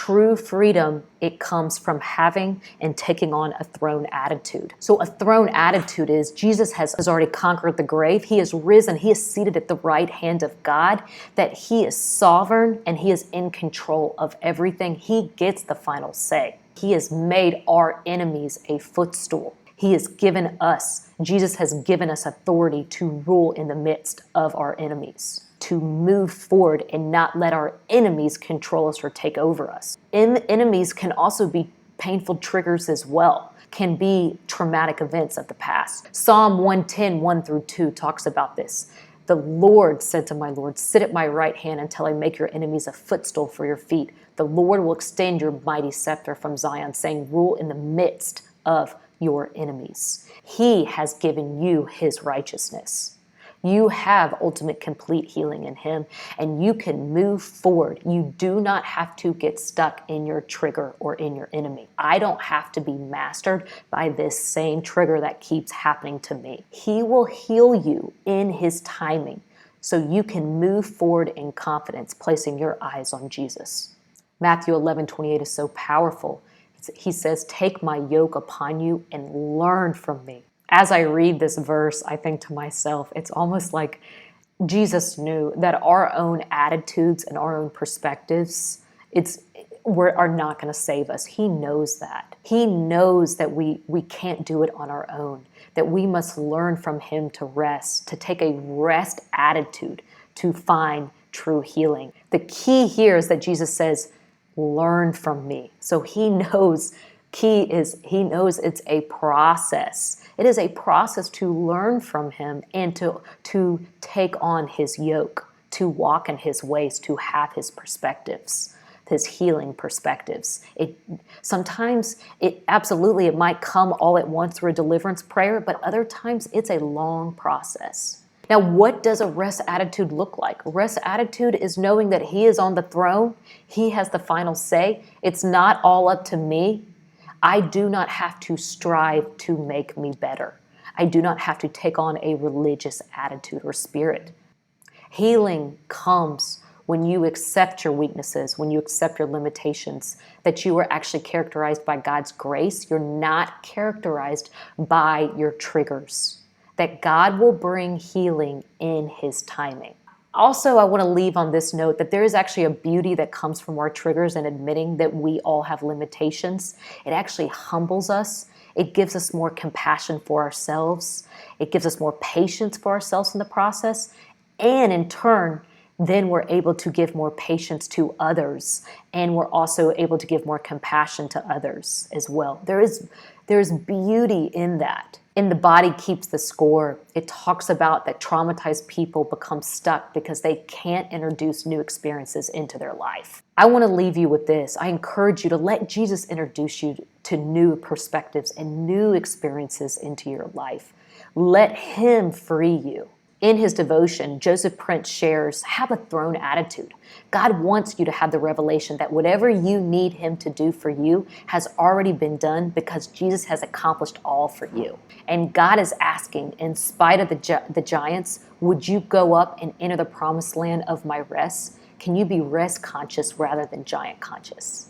True freedom, it comes from having and taking on a throne attitude. So a throne attitude is Jesus has already conquered the grave. He is risen. He is seated at the right hand of God, that he is sovereign and he is in control of everything. He gets the final say. He has made our enemies a footstool. He has given us, Jesus has given us authority to rule in the midst of our enemies, to move forward and not let our enemies control us or take over us. Enemies can also be painful triggers as well, can be traumatic events of the past. Psalm 110, 1 through 2 talks about this. The Lord said to my Lord, sit at my right hand until I make your enemies a footstool for your feet. The Lord will extend your mighty scepter from Zion, saying, rule in the midst of your enemies. He has given you his righteousness. You have ultimate complete healing in him, and you can move forward. You do not have to get stuck in your trigger or in your enemy. I don't have to be mastered by this same trigger that keeps happening to me. He will heal you in his timing so you can move forward in confidence, placing your eyes on Jesus. Matthew 11:28 is so powerful. He says, take my yoke upon you and learn from me. As I read this verse, I think to myself, it's almost like Jesus knew that our own attitudes and our own perspectives are not going to save us. He knows that. He knows that we can't do it on our own, that we must learn from him to rest, to take a rest attitude to find true healing. The key here is that Jesus says, learn from me. So he knows he knows it's a process. It is a process to learn from him and to take on his yoke, to walk in his ways, to have his perspectives, his healing perspectives. Sometimes it might come all at once through a deliverance prayer, but other times it's a long process. Now, what does a rest attitude look like? A rest attitude is knowing that he is on the throne. He has the final say. It's not all up to me. I do not have to strive to make me better. I do not have to take on a religious attitude or spirit. Healing comes when you accept your weaknesses, when you accept your limitations, that you are actually characterized by God's grace. You're not characterized by your triggers. That God will bring healing in his timing. Also, I want to leave on this note that there is actually a beauty that comes from our triggers and admitting that we all have limitations. It actually humbles us. It gives us more compassion for ourselves. It gives us more patience for ourselves in the process. And in turn, then we're able to give more patience to others. And we're also able to give more compassion to others as well. There is beauty in that. In The Body Keeps the Score, it talks about that traumatized people become stuck because they can't introduce new experiences into their life. I want to leave you with this. I encourage you to let Jesus introduce you to new perspectives and new experiences into your life. Let him free you. In his devotion, Joseph Prince shares, have a throne attitude. God wants you to have the revelation that whatever you need him to do for you has already been done because Jesus has accomplished all for you. And God is asking, in spite of the giants, would you go up and enter the promised land of my rest? Can you be rest conscious rather than giant conscious?